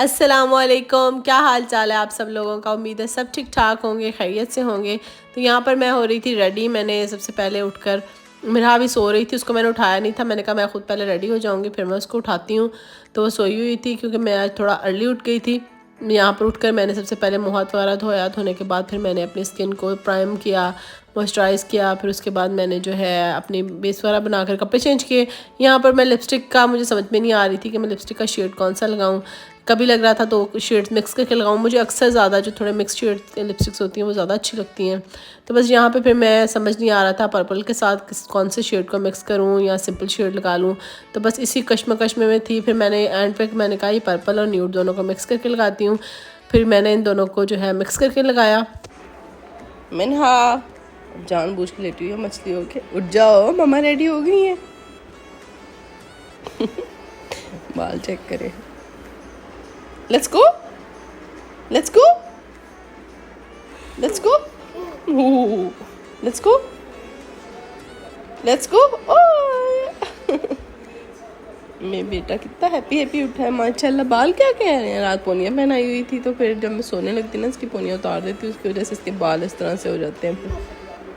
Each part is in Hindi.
अस्सलामुअलैकुम, क्या हाल चाल है आप सब लोगों का। उम्मीद है सब ठीक ठाक होंगे, खैरियत से होंगे। तो यहाँ पर मैं हो रही थी रेडी। मैंने सबसे पहले उठकर, मेरा भी सो रही थी, उसको मैंने उठाया नहीं था। मैंने कहा मैं ख़ुद पहले रेडी हो जाऊँगी फिर मैं उसको उठाती हूँ। तो वो सोई हुई थी क्योंकि मैं आज थोड़ा अर्ली उठ गई थी। यहाँ पर उठकर मैंने सबसे पहले मुँह हाथ वगैरह धोया। धोने के बाद फिर मैंने अपनी स्किन को प्राइम किया, मॉइस्चराइज़ किया। फिर उसके बाद मैंने जो है अपनी बेस वगैरह बनाकर कपड़े चेंज किए। यहाँ पर मैं लिपस्टिक का, मुझे समझ में नहीं आ रही थी कि मैं लिपस्टिक का शेड कौन सा लगाऊँ। कभी लग रहा था तो शेड्स मिक्स करके लगाऊँ। मुझे अक्सर ज़्यादा जो थोड़े मिक्स शेड लिपस्टिक्स होती हैं वो ज़्यादा अच्छी लगती हैं। तो बस यहाँ पे फिर मैं समझ नहीं आ रहा था पर्पल के साथ कौन से शेड को मिक्स करूँ या सिंपल शेड लगा लूँ। तो बस इसी कश्मकश में थी। फिर मैंने एंड पे मैंने कहा ये पर्पल और न्यूड दोनों को मिक्स करके लगाती हूँ। फिर मैंने इन दोनों को जो है मिक्स करके लगाया। मैंने हाँ जानबूझ के लेटी हुई है मछली हो के। उठ जाओ, मम्मा रेडी हो गई है। बाल चेक करे। Let's go, let's go, let's go, let's go, let's go. मेरा बेटा कितना हैप्पी हैप्पी उठा है माशाल्लाह। बाल क्या कह रहे हैं, रात पोनियाँ पहनाई हुई थी तो फिर जब मैं सोने लगती ना इसकी पोनियाँ उतार देती, उसकी वजह से इसके बाल इस तरह से हो जाते हैं।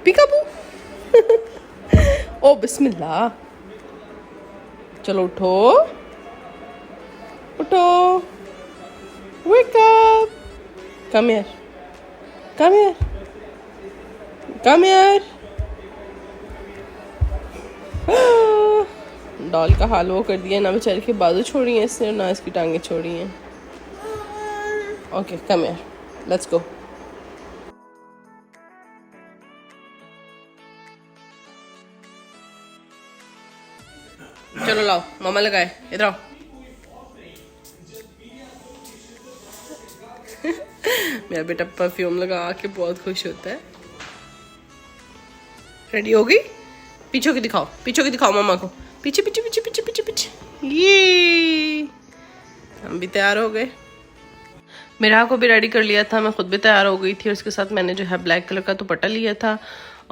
पिकाबू। ओ बिस्मिल्लाह, चलो उठो, उठो, wake up, come here, come here, come here। Doll का हाल वो कर दिया ना, बेचारे के बाजू छोड़ी हैं इसने ना इसकी टांगें छोड़ी हैं। Okay come here, let's go. चलो लाओ, मामा लगाए, इधर आओ। मेरा बेटा परफ्यूम लगा के बहुत खुश होता है। रेडी हो गई? पीछे की दिखाओ, पीछे की दिखाओ मामा को। पीछे पीछे पीछे पीछे पीछे पीछे। ये हम भी तैयार हो गए। मेरा को भी रेडी कर लिया था, मैं खुद भी तैयार हो गई थी। और उसके साथ मैंने जो है ब्लैक कलर का दुपट्टा लिया था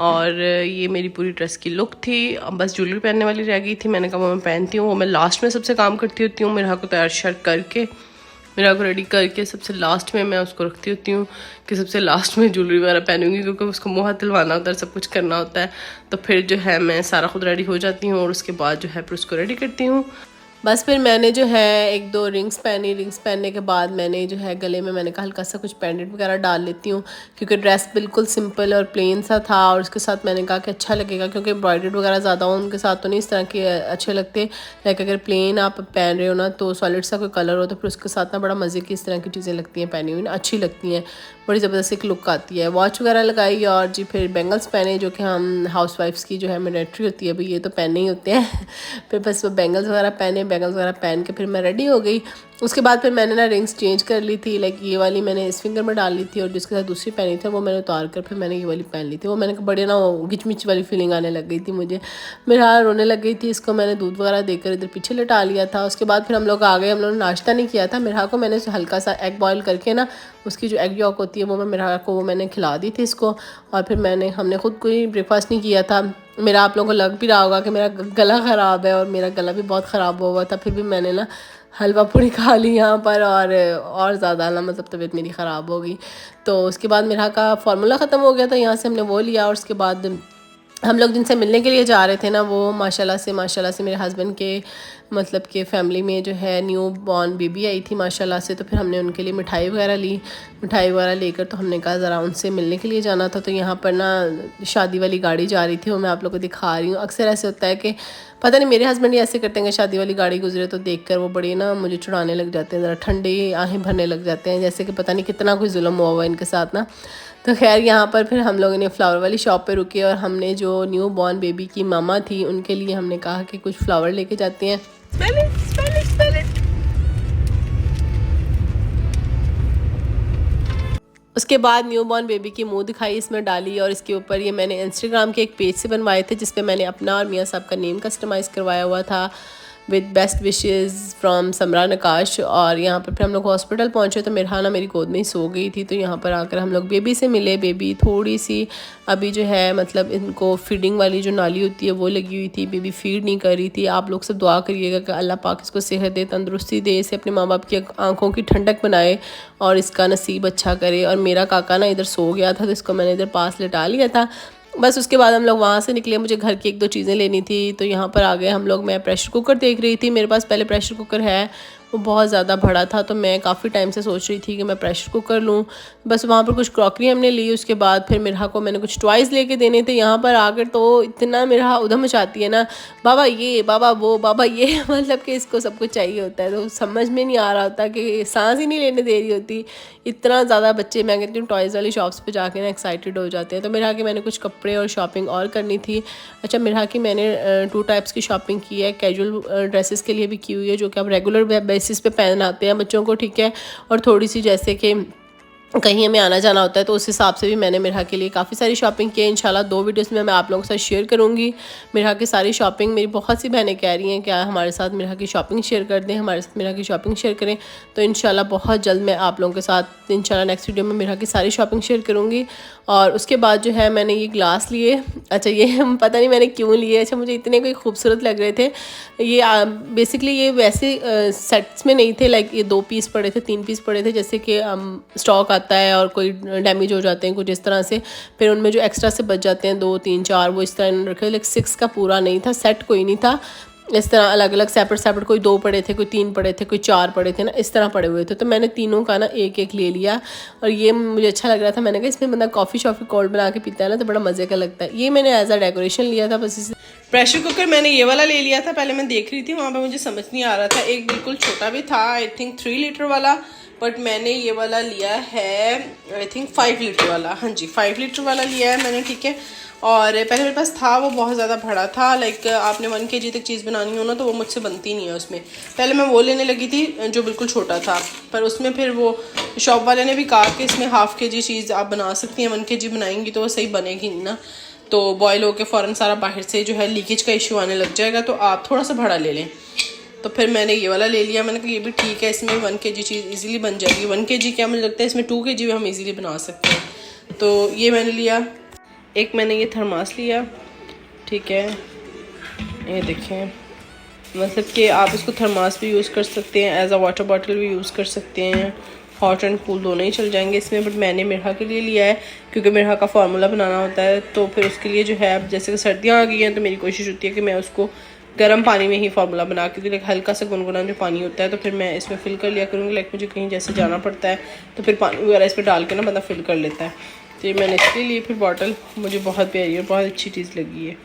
और ये मेरी पूरी ड्रेस की लुक थी। अब बस ज्वेलरी पहनने वाली रह गई थी। मैंने कहा वो मैं पहनती हूँ, वो मैं लास्ट में सबसे काम करती होती हूँ। मेरा को तैयार शर्ट करके, मेरा को रेडी करके सबसे लास्ट में मैं उसको रखती होती हूँ कि सबसे लास्ट में ज्वेलरी वगैरह पहनूंगी, क्योंकि उसको मुँह हाथ धुलवाना होता है, सब कुछ करना होता है। तो फिर जो है मैं सारा खुद रेडी हो जाती हूँ और उसके बाद जो है फिर उसको रेडी करती हूँ। बस फिर मैंने जो है एक दो रिंग्स पहनी। रिंग्स पहनने के बाद मैंने जो है गले में मैंने कहा हल्का सा कुछ पेंडेंट वगैरह डाल लेती हूँ, क्योंकि ड्रेस बिल्कुल सिंपल और प्लेन सा था। और उसके साथ मैंने कहा कि अच्छा लगेगा, क्योंकि एम्ब्रॉयडर्ड वगैरह ज़्यादा हो उनके साथ तो नहीं इस तरह के अच्छे लगते। लाइक अगर प्लेन आप पहन रहे हो ना तो सॉलिड सा कोई कलर हो तो फिर उसके साथ ना बड़ा मज़े की इस तरह की चीज़ें लगती हैं पहनी हुई ना, अच्छी लगती हैं, बड़ी ज़बरदस्त एक लुक आती है। वॉच वगैरह लगाई और जी फिर बेंगल्स पहने, जो कि हम हाउस वाइफ्स की जो है मैंडेटरी होती है, भाई ये तो पहनने ही होते हैं। फिर बस वो बेंगल्स वगैरह पहने, बेंगल्स वगैरह पहन के फिर मैं रेडी हो गई। उसके बाद फिर मैंने ना रिंग्स चेंज कर ली थी। लाइक ये वाली मैंने इस फिंगर में डाल ली थी और जिसके साथ दूसरी पहनी थी वो मैंने उतार कर फिर मैंने ये वाली पहन ली थी। वो मैंने बड़े ना गिचमिच वाली फीलिंग आने लग गई थी मुझे, मेरा रोने लग गई थी। इसको मैंने दूध वगैरह देकर इधर पीछे लेटा लिया था। उसके बाद फिर हम लोग आ गए। हम लोगों ने नाश्ता नहीं किया था। मेरा को मैंने हल्का सा एग बॉयल करके ना, उसकी जो एग यॉक होती है वो मैं मेरा को वो मैंने खिला दी थी इसको। और फिर हमने खुद कोई ब्रेकफास्ट नहीं किया था। मेरा आप लोगों को लग भी रहा होगा कि मेरा गला ख़राब है और मेरा गला भी बहुत ख़राब हुआ था। फिर भी मैंने ना हलवा पूड़ी खा ली यहाँ पर और ज़्यादा ना मतलब तबीयत मेरी ख़राब हो गई। तो उसके बाद मेरा का फार्मूला ख़त्म हो गया था, यहाँ से हमने वो लिया। और उसके बाद हम लोग जिनसे मिलने के लिए जा रहे थे ना, वो माशाल्लाह से मेरे हस्बैंड के मतलब कि फ़ैमिली में जो है न्यू बॉर्न बेबी आई थी माशाल्लाह से। तो फिर हमने उनके लिए मिठाई वगैरह ली। मिठाई वगैरह लेकर तो हमने कहा ज़रा उनसे मिलने के लिए जाना था। तो यहाँ पर ना शादी वाली गाड़ी जा रही थी, वो मैं आप लोगों को दिखा रही हूँ। अक्सर ऐसे होता है कि पता नहीं मेरे हस्बैंड ही ऐसे करते हैं कि शादी वाली गाड़ी गुजरे तो देखकर वो बड़ी ना मुझे चुड़ाने लग जाते हैं, ज़रा ठंडे आहें भरने लग जाते हैं, जैसे कि पता नहीं कितना कोई जुल्म हुआ हुआ इनके साथ ना। तो खैर यहाँ पर फिर हम लोगों ने फ्लावर वाली शॉप पे रुके और हमने जो न्यू बॉर्न बेबी की मामा थी उनके लिए हमने कहा कि कुछ फ्लावर लेके जाते हैं। Smell it, smell it, smell it. उसके बाद न्यू बॉर्न बेबी की मुंह दिखाई इसमें डाली और इसके ऊपर ये मैंने इंस्टाग्राम के एक पेज से बनवाए थे जिस पे मैंने अपना और मियाँ साहब का नेम कस्टमाइज़ करवाया हुआ था। विद बेस्ट विशेज़ फ्रॉम समरा नकाश। और यहाँ पर फिर हम लोग हॉस्पिटल पहुँचे तो मिरहाना मेरी गोद में ही सो गई थी। तो यहाँ पर आकर हम लोग बेबी से मिले। बेबी थोड़ी सी अभी जो है मतलब इनको फीडिंग वाली जो नाली होती है वो लगी हुई थी, बेबी फीड नहीं कर रही थी। आप लोग सब दुआ करिएगा कि अल्लाह पाक इसको सेहत दे, तंदुरुस्ती दे, इसे अपने माँ बाप की आंखों की ठंडक बनाए और इसका नसीब अच्छा करे। और मेरा काका ना इधर सो गया था तो इसको मैंने इधर पास लिटा लिया था। बस उसके बाद हम लोग वहाँ से निकले, मुझे घर की 1-2 चीज़ें लेनी थी तो यहाँ पर आ गए हम लोग। मैं प्रेशर कुकर देख रही थी, मेरे पास पहले प्रेशर कुकर है, वो बहुत ज़्यादा बड़ा था तो मैं काफ़ी टाइम से सोच रही थी कि मैं प्रेशर कुकर लूँ। बस वहाँ पर कुछ क्रॉकरी हमने ली, उसके बाद फिर मिरहा को मैंने कुछ टॉयज़ लेके देने थे। यहाँ पर आकर तो इतना मिरहा उधम मचाती है ना, बाबा ये, बाबा वो, बाबा ये मतलब कि इसको सब कुछ चाहिए होता है। तो समझ में नहीं आ रहा होता कि सांस ही नहीं लेने दे रही होती, इतना ज़्यादा बच्चे मैं कहती हूँ टॉयज़ वाली शॉप्स पे जाके ना एक्साइटेड हो जाते हैं। तो मिरहा की मैंने कुछ कपड़े और शॉपिंग और करनी थी। अच्छा, मिरहा की मैंने 2 टाइप्स की शॉपिंग की है, कैजुअल ड्रेसेस के लिए भी की हुई है जो कि आप रेगुलर बेसिस पे पहनाते हैं बच्चों को, ठीक है। और थोड़ी सी जैसे कि कहीं हमें आना जाना होता है तो उस हिसाब से भी मैंने मिरहा के लिए काफ़ी सारी शॉपिंग की है। इंशाल्लाह 2 वीडियोस में मैं आप लोगों के साथ शेयर करूँगी मिरहा की सारी शॉपिंग। मेरी बहुत सी बहनें कह रही हैं कि हमारे साथ मिरहा की शॉपिंग शेयर कर दें, हमारे साथ मिरहा की शॉपिंग शेयर करें। तो इंशाल्लाह बहुत जल्द मैं आप लोगों के साथ इंशाल्लाह नेक्स्ट वीडियो में मिरहा की सारी शॉपिंग शेयर करूँगी। और उसके बाद जो है मैंने ये ग्लास लिए। अच्छा, ये पता नहीं मैंने क्यों लिए, अच्छा मुझे इतने कोई खूबसूरत लग रहे थे ये। बेसिकली ये वैसे सेट्स में नहीं थे, लाइक ये 2 पीस पड़े थे, 3 पीस पड़े थे, जैसे कि स्टॉक आता है और कोई डैमेज हो जाते हैं कुछ इस तरह से, फिर उनमें जो एक्स्ट्रा से बच जाते हैं 2, 3, 4 वो इस तरह रखे। लाइक 6 का पूरा नहीं था, सेट कोई नहीं था, इस तरह अलग अलग सेपरेट कोई 2 पड़े थे, कोई 3 पड़े थे, कोई 4 पड़े थे ना, इस तरह पड़े हुए थे। तो मैंने तीनों का ना एक ले लिया और ये मुझे अच्छा लग रहा था। मैंने कहा इसमें बंदा कॉफ़ी शॉफ़ी कोल्ड बना के पीता है ना तो बड़ा मज़े का लगता है। ये मैंने एज अ डेकोरेशन लिया था बस इसे। प्रेशर कुकर मैंने ये वाला ले लिया था, पहले मैं देख रही थी वहाँ पे मुझे समझ नहीं आ रहा था। एक बिल्कुल छोटा भी था, आई थिंक 3 लीटर वाला, बट मैंने ये वाला लिया है आई थिंक 5 लीटर वाला। हाँ जी, 5 लीटर वाला लिया है मैंने, ठीक है। और पहले मेरे पास था वो बहुत ज़्यादा बड़ा था, लाइक आपने 1 kg तक चीज़ बनानी हो ना तो वो मुझसे बनती नहीं है उसमें। पहले मैं वो लेने लगी थी जो बिल्कुल छोटा था, पर उसमें फिर वो शॉप वाले ने भी कहा कि इसमें 1/2 kg चीज़ आप बना सकती हैं, 1 kg बनाएंगी तो वो सही बनेगी नहीं ना, तो बॉयल होकर फ़ौरन सारा बाहर से जो है लीकेज का इशू आने लग जाएगा, तो आप थोड़ा सा बड़ा ले लें। तो फिर मैंने ये वाला ले लिया। मैंने कहा ये भी ठीक है, इसमें 1 kg चीज़ इजीली बन जाएगी। 1 kg क्या, मुझे लगता है इसमें 2 kg भी हम इजीली बना सकते हैं। तो ये मैंने लिया। एक मैंने ये थर्मास लिया, ठीक है, ये देखें, मतलब कि आप इसको थर्मास भी यूज़ कर सकते हैं, एज अ वाटर बॉटल भी यूज़ कर सकते हैं, हॉट एंड कूल दोनों ही चल जाएंगे इसमें। बट मैंने मिरहा के लिए लिया है क्योंकि मिरहा का फार्मूला बनाना होता है, तो फिर उसके लिए जो है अब जैसे कि सर्दियाँ आ गई हैं तो मेरी कोशिश होती है कि मैं उसको गर्म पानी में ही फार्मूला बना के, लाइक हल्का सा गुनगुना जो पानी होता है तो फिर मैं इसमें फिल कर लिया करूँगी। लाइक मुझे कहीं जैसे जाना पड़ता है तो फिर पानी वगैरह इस पर डाल के ना बंदा फिल कर लेता है। तो ये मैंने इसके लिए फिर बॉटल मुझे बहुत प्यारी और बहुत अच्छी चीज़ लगी है।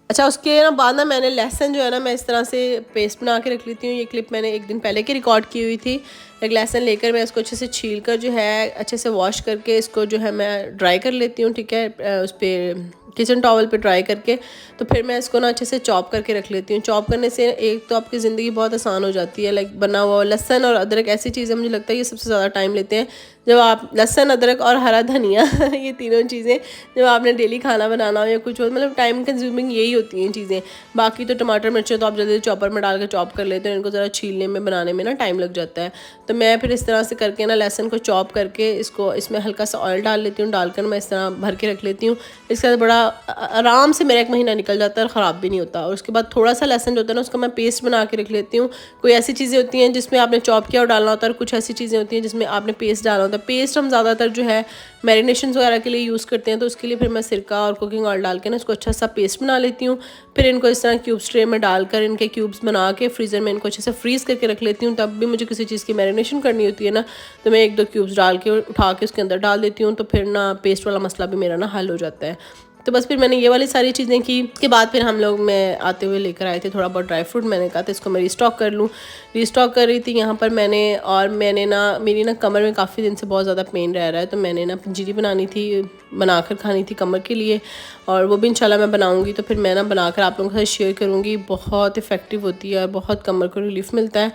अच्छा, उसके ना बाद ना मैंने लहसुन जो है ना मैं इस तरह से पेस्ट बना के रख लेती हूँ। ये क्लिप मैंने 1 दिन पहले की रिकॉर्ड की हुई थी। एक लहसुन लेकर मैं इसको अच्छे से छील कर जो है अच्छे से वॉश करके इसको जो है मैं ड्राई कर लेती हूँ, ठीक है, उस पर किचन टॉवल पे ड्राई करके। तो फिर मैं इसको ना अच्छे से चॉप करके रख लेती हूँ। चॉप करने से एक तो आपकी ज़िंदगी बहुत आसान हो जाती है, लाइक बना हुआ लहसुन और अदरक ऐसी चीज़ें मुझे लगता है ये सबसे ज़्यादा टाइम लेते हैं। जब आप लहसुन, अदरक और हरा धनिया ये तीनों चीज़ें जब आपने डेली खाना बनाना हो या कुछ हो, मतलब टाइम कंज्यूमिंग यही होती हैं चीज़ें। बाकी तो टमाटर मिर्चें तो आप जल्दी चॉपर में डाल के चॉप कर लेते हैं, इनको ज़रा छीलने में बनाने में ना टाइम लग जाता है। तो मैं फिर इस तरह से करके ना लहसुन को चॉप करके इसको इसमें हल्का सा ऑयल डाल लेती हूँ, डालकर मैं इस तरह भर के रख लेती हूँ। इसके बाद बड़ा आराम से मेरा 1 महीना निकल जाता है और ख़राब भी नहीं होता। और उसके बाद थोड़ा सा लहसुन जो होता है ना उसका मैं पेस्ट बना के रख लेती हूँ। कोई ऐसी चीज़ें होती हैं जिसमें आपने चॉप किया और डालना होता है, और कुछ ऐसी चीज़ें होती हैं जिसमें आपने पेस्ट डालना होता है। पेस्ट हम ज़्यादातर जो है मैरिनेशन वगैरह के लिए यूज़ करते हैं, तो उसके लिए फिर मैं सिरका और कुकिंग ऑयल डाल के ना इसको अच्छा सा पेस्ट बना लेती हूँ। फिर इनको इस तरह क्यूब्स ट्रे में डालकर इनके क्यूब्स बना के फ्रीज़र में इनको अच्छे से फ्रीज़ करके रख लेती हूँ। तब भी मुझे किसी चीज़ की मैरिनेशन करनी होती है ना तो मैं 1-2 क्यूब्स डाल के उठा के उसके अंदर डाल देती हूँ, तो फिर ना पेस्ट वाला मसला भी मेरा ना हल हो जाता है। तो बस फिर मैंने ये वाली सारी चीज़ें की। उसके बाद फिर हम लोग मैं आते हुए लेकर आए थे थोड़ा बहुत ड्राई फ्रूट। मैंने कहा था इसको मैं रीस्टॉक कर लूँ, रीस्टॉक कर रही थी यहाँ पर मैंने ना मेरी ना कमर में काफ़ी दिन से बहुत ज़्यादा पेन रह रहा है, तो मैंने ना पंजीरी बनानी थी, बनाकर खानी थी कमर के लिए, और वो भी इंशाल्लाह मैं बनाऊँगी। तो फिर मैं ना बनाकर आप लोगों के साथ शेयर करूँगी। बहुत इफ़ेक्टिव होती है और बहुत कमर को रिलीफ मिलता है।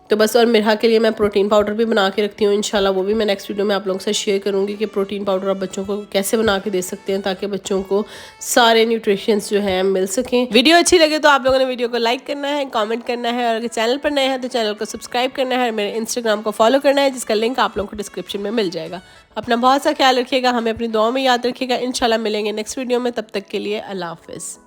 तो बस, और मिरहा के लिए मैं प्रोटीन पाउडर भी बना के रखती हूँ। इंशाल्लाह वो भी मैं नेक्स्ट वीडियो में आप लोगों के साथ शेयर करूँगी कि प्रोटीन पाउडर आप बच्चों को कैसे बना के दे सकते हैं ताकि बच्चों को सारे न्यूट्रिशंस जो है मिल सकें। वीडियो अच्छी लगे तो आप लोगों ने वीडियो को लाइक करना है, कमेंट करना है, और अगर चैनल पर नए हैं तो चैनल को सब्सक्राइब करना है, मेरे इंस्टाग्राम को फॉलो करना है जिसका लिंक आप लोगों को डिस्क्रिप्शन में मिल जाएगा। अपना बहुत सा ख्याल रखिएगा, हमें अपनी दुआ में याद रखिएगा। इंशाल्लाह मिलेंगे नेक्स्ट वीडियो में, तब तक के लिए अल्लाह हाफिज़।